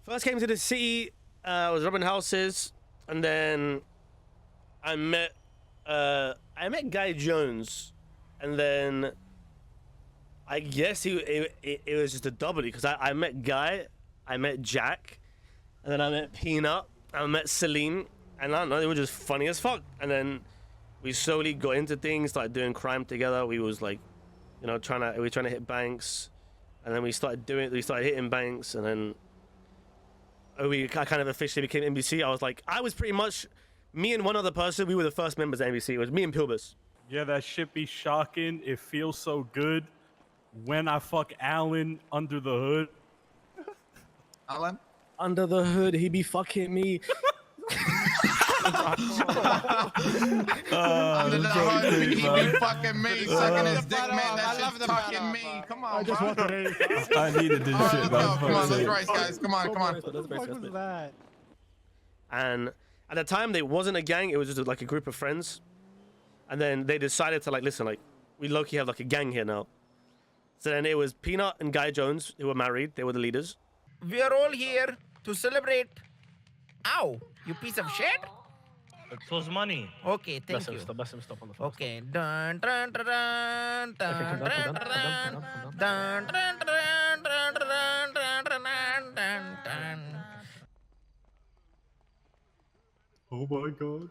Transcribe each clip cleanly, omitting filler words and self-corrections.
First came to the city, I was robbing houses, and then I met Guy Jones, and then I guess it was just a double because I met Guy, I met Jack, and then I met Peanut, I met Celine, and I don't know, they were just funny as fuck. And then we slowly got into things, started doing crime together. We was like, you know, we were trying to hit banks, and then we started hitting banks, and then I kind of officially became NBC. I was pretty much me and one other person. We were the first members of NBC. It was me and Pilbus. Yeah, that shit be shocking. It feels so good when I fuck Alan under the hood. Alan? Under the hood, he be fucking me. Under the hood, he be fucking me, sucking his dick, man. That shit's fucking me. Come on, bro. I needed this shit, man. Come on, let's race, guys. Come on, come on. What was that? And at the time, there wasn't a gang. It was just like a group of friends. And then they decided to listen, we low-key have like a gang here now. So then it was Peanut and Guy Jones who were married. They were the leaders. We are all here to celebrate. Ow, you piece of shit. It was money. Okay, thank you. Stop on the phone. Okay. Dun, dun, dun, dun, dun, dun, dun, dun, dun, dun, dun. Oh my god.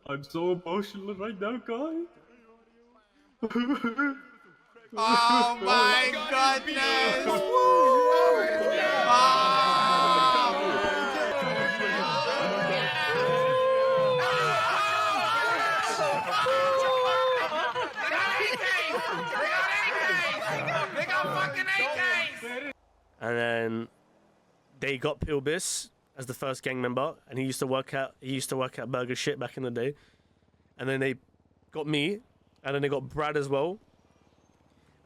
I'm so emotional right now, guy. Oh my goodness! And then they got Pilbus as the first gang member, and he used to work at Burger Shit back in the day. And then they got me, and then they got Brad as well.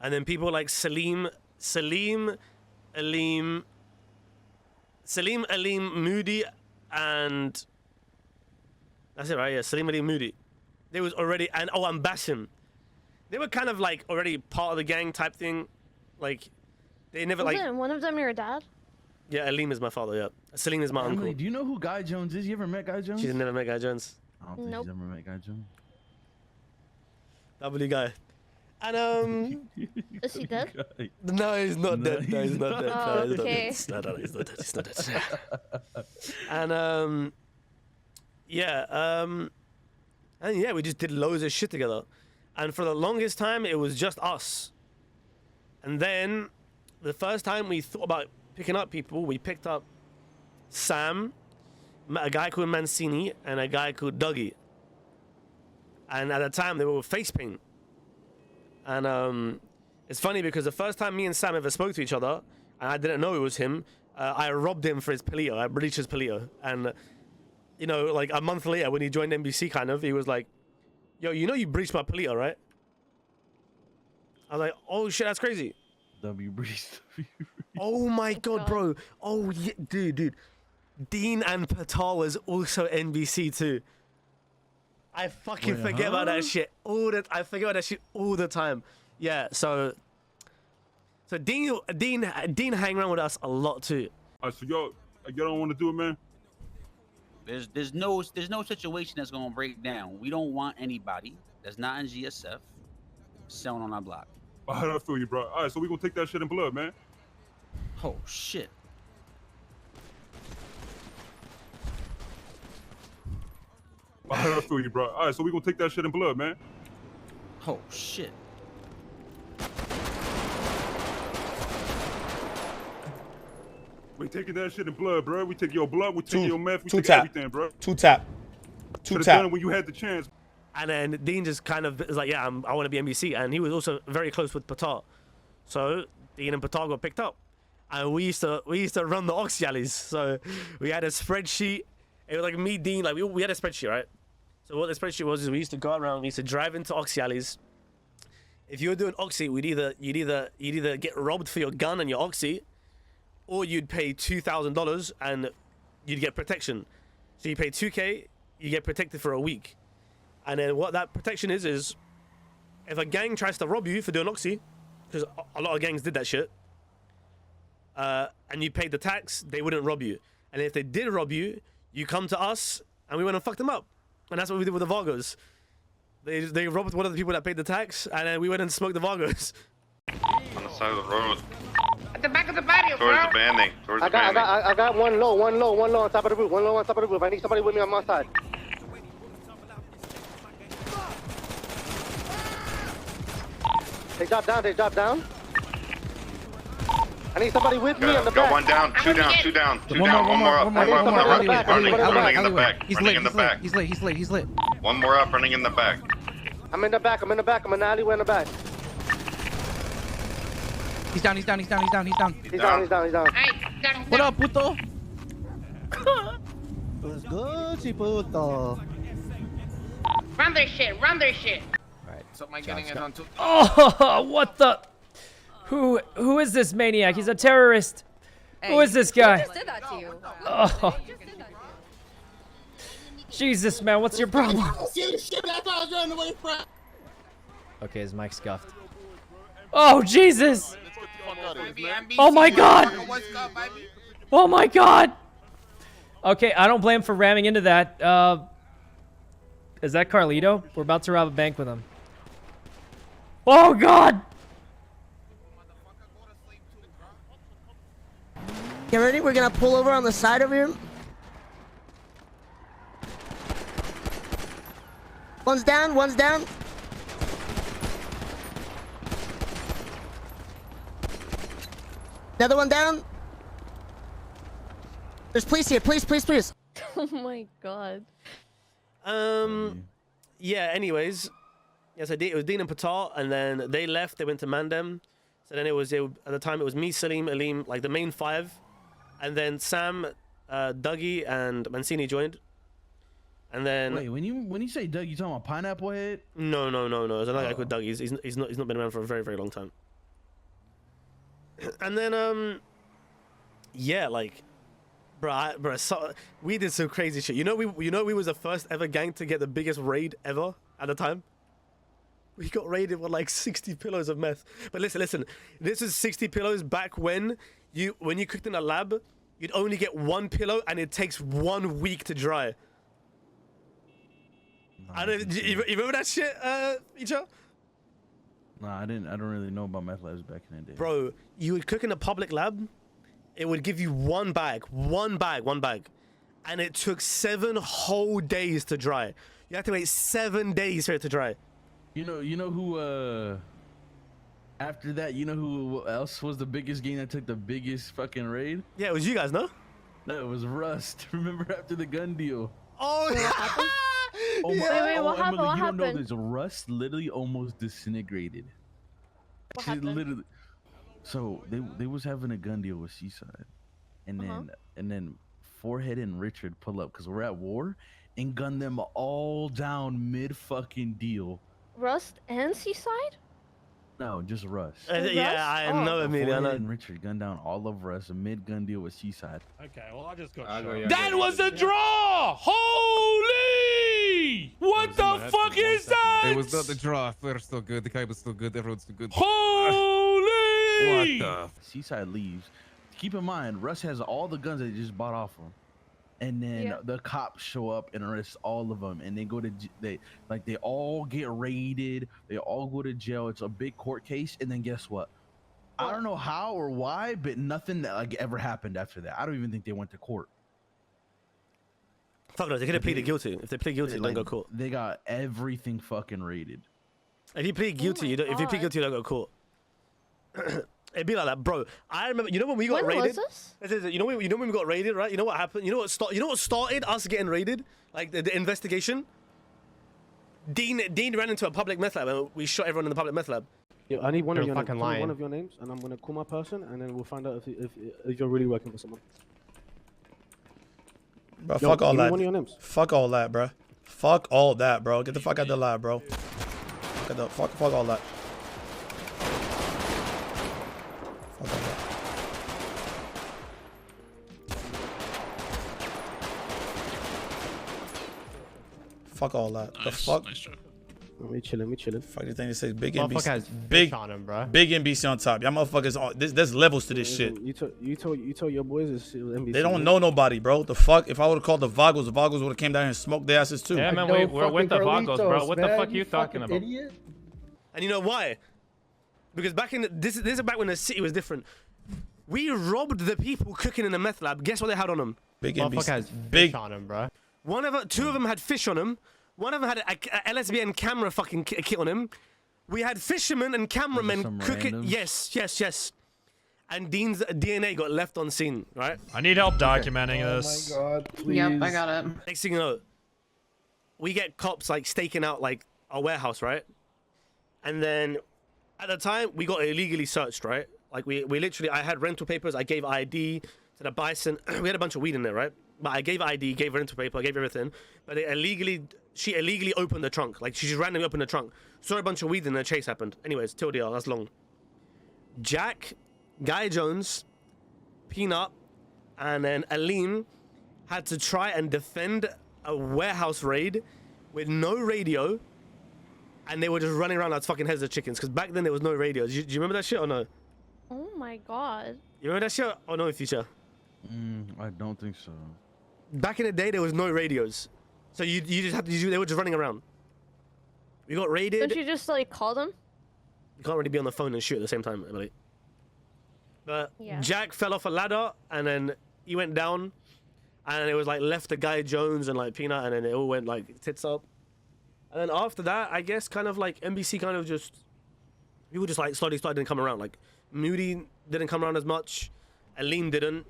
And then people like Salim, Alim, Moody, and that's it, right? Yeah, Salim, Alim, Moody. They was already, and Basim. They were kind of like already part of the gang type thing. Like, they never Wasn't one of them your dad? Yeah, Alim is my father, yeah. Salim is my Emily, uncle. do you know who Guy Jones is? You ever met Guy Jones? She's never met Guy Jones. I don't think Nope. she's ever met Guy Jones. W guy. And Is he dead? no, he's not dead. No, he's not dead. Oh, No, he's okay. not dead. No, he's not dead. He's not dead. And yeah, we just did loads of shit together. And for the longest time, it was just us. And then the first time we thought about picking up people, we picked up Sam, a guy called Mancini, and a guy called Dougie. And at the time, they were face paint. And it's funny because the first time me and Sam ever spoke to each other, and I didn't know it was him, I robbed him for his Palito. I breached his Palito. And, you know, like a month later when he joined NBC, kind of, he was like, yo, you know you breached my Palito, right? I was like, oh shit, that's crazy. W breeze. Oh my god, bro. Oh, yeah, dude. Dean and Patar was also NBC too. I fucking forget about that shit I forget about that shit all the time. Yeah, so Dean hang around with us a lot too. Alright, so y'all don't want to do it, man? There's no situation that's gonna break down. We don't want anybody that's not in GSF selling on our block. How do I feel you, bro? All right, so we gonna take that shit in blood, man. Oh shit. How do I feel you, bro? All right, so we gonna take that shit in blood, man. Oh shit. We taking that shit in blood, bro. We take your blood, we take your meth, we take tap. everything, bro. Two tap. Could've done it when you had the chance. And then Dean just kind of is like, yeah, I want to be NBC. And he was also very close with Patar. So Dean and Patar got picked up. And we used to run the Oxy alleys. So we had a spreadsheet. It was like me, Dean, like we had a spreadsheet, right? So what the spreadsheet was is we used to go around, we used to drive into Oxy alleys. If you were doing Oxy, you'd either get robbed for your gun and your Oxy, or you'd pay $2,000 and you'd get protection. So you pay $2K, you get protected for a week. And then what that protection is if a gang tries to rob you for doing Oxy, because a lot of gangs did that shit, and you paid the tax, they wouldn't rob you. And if they did rob you, you come to us, and we went and fucked them up. And that's what we did with the Vargos. They robbed one of the people that paid the tax, and then we went and smoked the Vargos. On the side of the road. At the back of the patio, Towards the banding. Towards the banding. I got one low on top of the roof. One low on top of the roof. I need somebody with me on my side. They drop down. I need somebody with me on the back. Got one down, two down. One more up. One more up. Running in the back. He's lit. One more up, running in the back. I'm in the back. I'm in the alleyway in the back. He's down. He's down. What up, puto? What's good, si puto? Run their shit. Alright. So am I getting it on two? Oh, what the? Who is this maniac? He's a terrorist. Who is this guy? Did that to you? Oh. Jesus, man, what's your problem? Okay, his mic's scuffed. Oh, Jesus! Oh my God! Oh my God! Okay, I don't blame him for ramming into that. Is that Carlito? We're about to rob a bank with him. Oh God! Get ready? We're gonna pull over on the side of here. One's down. Another one down. There's police here. Police. Oh my God. Yeah, anyways. Yes, it was Dean and Patar, and then they left. They went to Mandem. So then at the time, it was me, Salim, Aleem, like the main five. And then Sam, Dougie, and Mancini joined. And then... Wait, when you say Doug, you talking about Pineapple Head? No. There's another guy called Dougie. He's not been around for a very, very long time. And then, yeah, like... Bro, so, we did some crazy shit. You know we was the first ever gang to get the biggest raid ever at the time? We got raided with like 60 pillows of meth. But listen, this is 60 pillows back when you cooked in a lab, you'd only get one pillow and it takes 1 week to dry. You remember that shit, Icha? Nah, I don't really know about meth labs back in the day. Bro, you would cook in a public lab, it would give you one bag. And it took 7 whole days to dry. You have to wait 7 days for it to dry. You know who, after that, you know who else was the biggest gang that took the biggest fucking raid? Yeah, it was you guys, no? No, it was Rust. Remember after the gun deal? Oh, Oh, Yeah. Wait, what happened? Emily, What you don't know happened? this. Rust literally almost disintegrated. What She happened? literally. So they was having a gun deal with Seaside, and then Forehead and Richard pull up because we're at war, and gun them all down mid fucking deal. Rust and Seaside? No, just Rust. yeah, I know Amelia. I Forehead know. and Richard gunned down all of Rust, a mid gun deal with Seaside. Okay, well I just got That was a draw! Holy! What the fuck is that? It was not the draw. We're still good. The guy was still good. Everyone's still good. Holy! What the? Seaside leaves. Keep in mind, Russ has all the guns they just bought off him, and then the cops show up and arrest all of them, and they go to they all get raided. They all go to jail. It's a big court case, and then guess what? I don't know how or why, but nothing that like ever happened after that. I don't even think they went to court. Fuck no, they could have pleaded guilty. If they plead guilty, they don't go to court. They got everything fucking raided. If you plead guilty, you don't go to court. It'd be like that, bro. I remember. You know when we got When raided? was this? You know when we got raided, right? You know what happened? You know what started us getting raided? Like the investigation. Dean ran into a public meth lab and we shot everyone in the public meth lab. Yeah, I need one of your names. fucking Tell me lying. one of your names, and I'm gonna call my person, and then we'll find out if you're really working for someone. Bro, Yo, fuck all give me that. one of your names. Fuck all that, bro. Fuck all that, bro. Get the fuck out the lab, bro. Fuck all that. Fuck all that. Fuck all that. The fuck? Nice try. We chilling. Fuck you think they say big Motherfucker NBC, has big fish on him, bro. big NBC on top. Y'all motherfuckers, there's levels to this shit. You told your boys it was NBC. They don't know nobody, bro. The fuck? If I would have called the Vagos would have came down here and smoked their asses too. Yeah, man, we're with the Vagos, bro. What the fuck are you talking about? And you know why? Because back in this is back when the city was different. We robbed the people cooking in the meth lab. Guess what they had on them? Big Motherfucker NBC. has Big fish on him, bro. Two of them had fish on them. One of them had a LSBN camera fucking kit on him. We had fishermen and cameramen cooking. Yes. And Dean's DNA got left on scene, right? I need help documenting this. Oh my god, please. Yep, I got it. Next thing you know, we get cops like staking out like our warehouse, right? And then at the time we got illegally searched, right? Like we literally, I had rental papers. I gave ID to the bison. We had a bunch of weed in there, right? But I gave ID, gave rental paper, I gave everything. But she illegally opened the trunk. Like she just randomly opened the trunk. Saw a bunch of weed and the chase happened. Anyways, TLDR, that's long. Jack, Guy Jones, Peanut, and then Aline had to try and defend a warehouse raid with no radio. And they were just running around like fucking heads of chickens. Because back then there was no radio. Do you remember that shit or no? Oh my god. You remember that shit or no, Future? I don't think so. Back in the day, there was no radios, so you just had to. They were just running around. We got raided. Don't you just like call them? You can't really be on the phone and shoot at the same time, Emily. But Yeah. Jack fell off a ladder and then he went down, and it was like left the Guy Jones and like Peanut, and then it all went like tits up. And then after that, I guess kind of like NBC kind of just people just like slowly started to come around. Like Moody didn't come around as much, Aline didn't.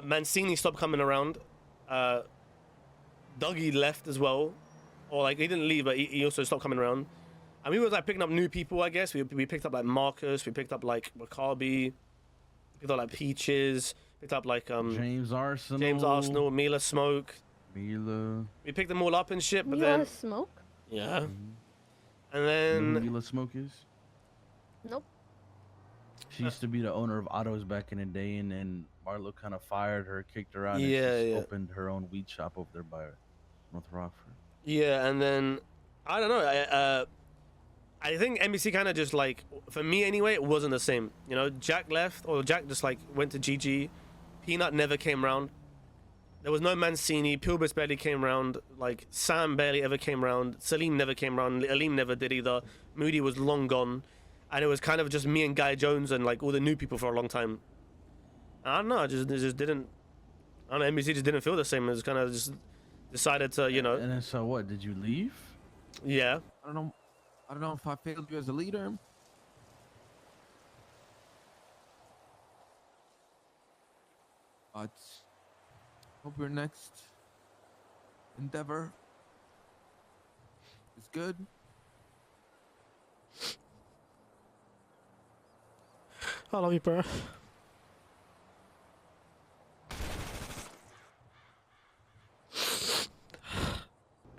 Mancini stopped coming around. Dougie left as well, or like he didn't leave, but he also stopped coming around. And we was like picking up new people, I guess. We picked up like Marcus, we picked up like Maccabi, picked up like Peaches, picked up like James Arsenal, Mila Smoke. Mila. We picked them all up and shit, but Mila then Smoke? yeah. And You know then who Mila Smoke is? Nope. She used to be the owner of Otto's back in the day, and then Marlo kind of fired her, kicked her out, and Yeah, she yeah. opened her own weed shop over there by North Rockford. yeah, and then I don't know. I think NBC kind of just like, for me anyway, it wasn't the same. You know, Jack left, or Jack just like went to GG. Peanut never came around. There was no Mancini. Pilbus barely came around. Like Sam barely ever came around. Celine never came around. Aline never did either. Moody was long gone, and it was kind of just me and Guy Jones and like all the new people for a long time. I don't know. It just didn't. I don't know. NBC just didn't feel the same. It was kind of just decided to, you know. And then so what? Did you leave? Yeah. I don't know if I failed you as a leader. But hope your next endeavor is good. I love you, bro.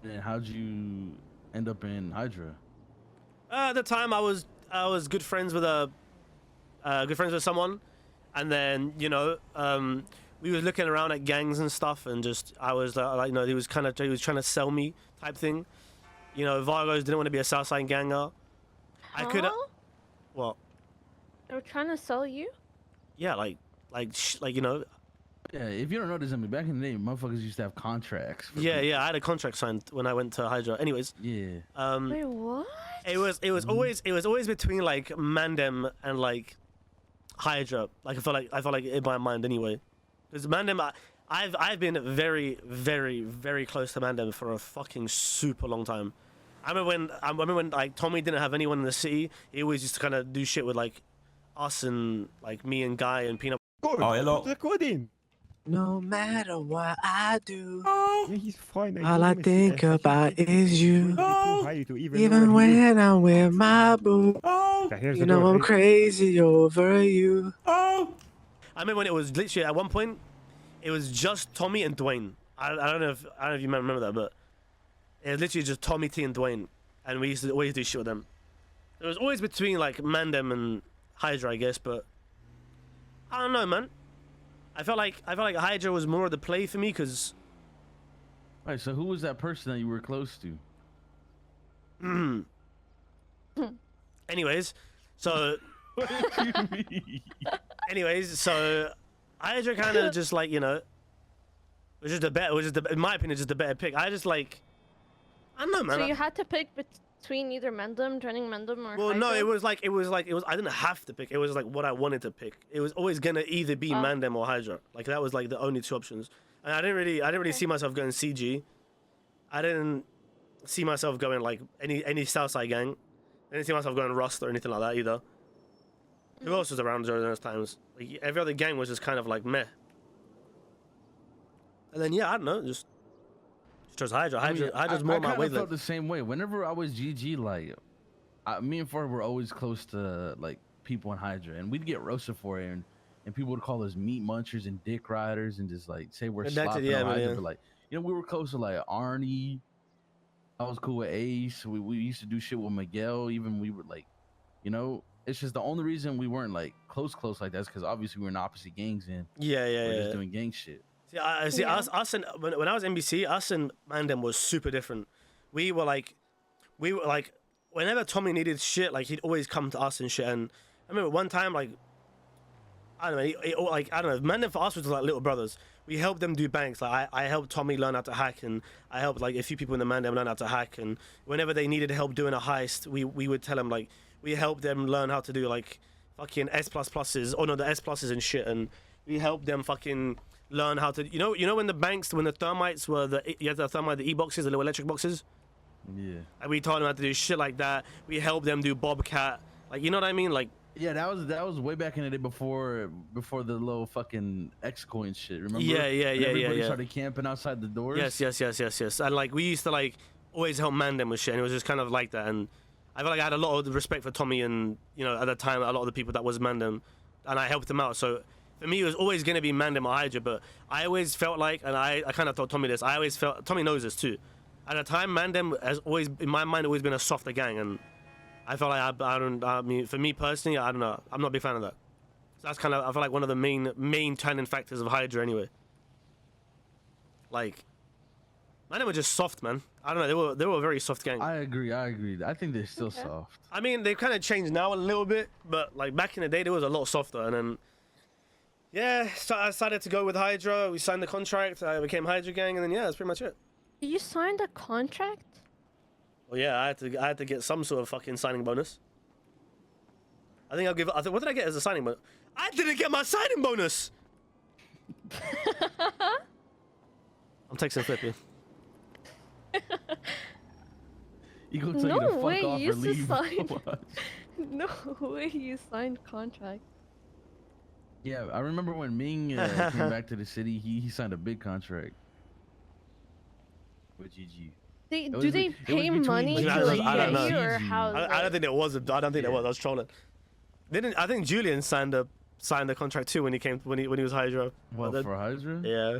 And how'd you end up in Hydra? At the time, I was good friends with someone, and then you know, we was looking around at gangs and stuff, and just I was like, you know, he was trying to sell me type thing. You know, Vargos didn't want to be a Southside ganger. I could. What? They were trying to sell you? Yeah, like you know. Yeah, if you don't know this, I mean, back in the day, motherfuckers used to have contracts. Yeah, I had a contract signed when I went to Hydra. Anyways. Yeah. Wait, what? It was always between like Mandem and like Hydra. Like I felt like in my mind anyway. Because Mandem, I've been very, very, very close to Mandem for a fucking super long time. I remember when like Tommy didn't have anyone in the city. He always used to kind of do shit with like us and like me and Guy and Peanut. Oh, hello. Recording. No matter what I do, Yeah, he's fine. all I think about is you. Oh. Even when I'm with my boo, you know I'm crazy over you. I remember when it was literally at one point, it was just Tommy and Dwayne. I don't know if you remember that, but it was literally just Tommy, T, and Dwayne, and we used to always do shit with them. It was always between like Mandem and Hydra, I guess, but I don't know, man. I felt like Hydra was more of the play for me because. All right, so who was that person that you were close to? Anyways, so. Anyways, so Hydra kind of just like, you know, was just a better, in my opinion, just a better pick. I just like, I don't know, man. So you had to pick between either Mendham, joining Mendham, or Well, Hydra? no, it was like, I didn't have to pick. It was like what I wanted to pick. It was always gonna either be Mandem or Hydra. Like that was like the only two options. And I didn't really see myself going CG. I didn't see myself going like any Southside gang. I didn't see myself going Rust or anything like that either. Who else was around during those times? Like every other gang was just kind of like meh. And then yeah, I don't know, just chose Hydra. Hydra's more my wavelength. I felt wavelength. the same way. Whenever I was GG, like me and Ford were always close to like people in Hydra, and we'd get roasted for it, and people would call us meat munchers and dick riders, and just like say we're slopping on Hydra. But like, you know, we were close to like Arnie. I was cool with Ace. We used to do shit with Miguel. Even we were like, you know, it's just the only reason we weren't like close like that is because obviously we were in opposite gangs and we're just doing gang shit. See, us and when I was NBC, us and Mandem was super different. We were like, whenever Tommy needed shit, like he'd always come to us and shit. And I remember one time, like, I don't know, Mandem for us was like little brothers. We helped them do banks. Like I helped Tommy learn how to hack, and I helped like a few people in the Mandem learn how to hack. And whenever they needed help doing a heist, we would tell them like we helped them learn how to do like fucking S++s, or no, the S+s and shit. And we helped them fucking learn how to, you know when the banks, when the thermites were you had the thermite, the E-boxes, the little electric boxes. Yeah. And we taught them how to do shit like that. We helped them do Bobcat. Like, you know what I mean? Like. Yeah, that was way back in the day before the little fucking X-Coin shit. Remember? Yeah. Everybody started camping outside the doors. Yes. And like we used to like always help Mandem with shit, and it was just kind of like that. And I felt like I had a lot of respect for Tommy, and you know at the time a lot of the people that was Mandem, and I helped them out. So for me, it was always gonna be Mandem or Hydra. But I always felt like, and I kind of told Tommy this. I always felt Tommy knows this too. At the time, Mandem has always, in my mind, always been a softer gang, and I felt like I mean, for me personally, I don't know. I'm not a big fan of that. So that's kind of, I feel like one of the main turning factors of Hydra anyway. Like, Mandem were just soft, man. I don't know. They were a very soft gang. I agree. I think they're still soft. I mean, they've kind of changed now a little bit, but like back in the day, they was a lot softer. And then, yeah, so I decided to go with Hydra. We signed the contract. I became Hydra gang, and then yeah, that's pretty much it. You signed a contract? Well, yeah, I had to get some sort of fucking signing bonus. I think what did I get as a signing bonus? I didn't get my signing bonus. I'm texting Flippy. You gonna tell you to fuck off or leave? No way you signed contract. Yeah, I remember when Ming came back to the city. He signed a big contract with GG. Do they pay money to like get you, or how? I don't think there was. I don't think there was. I was trolling. I think Julian signed a contract too when he was Hydra. What, for Hydra? Yeah.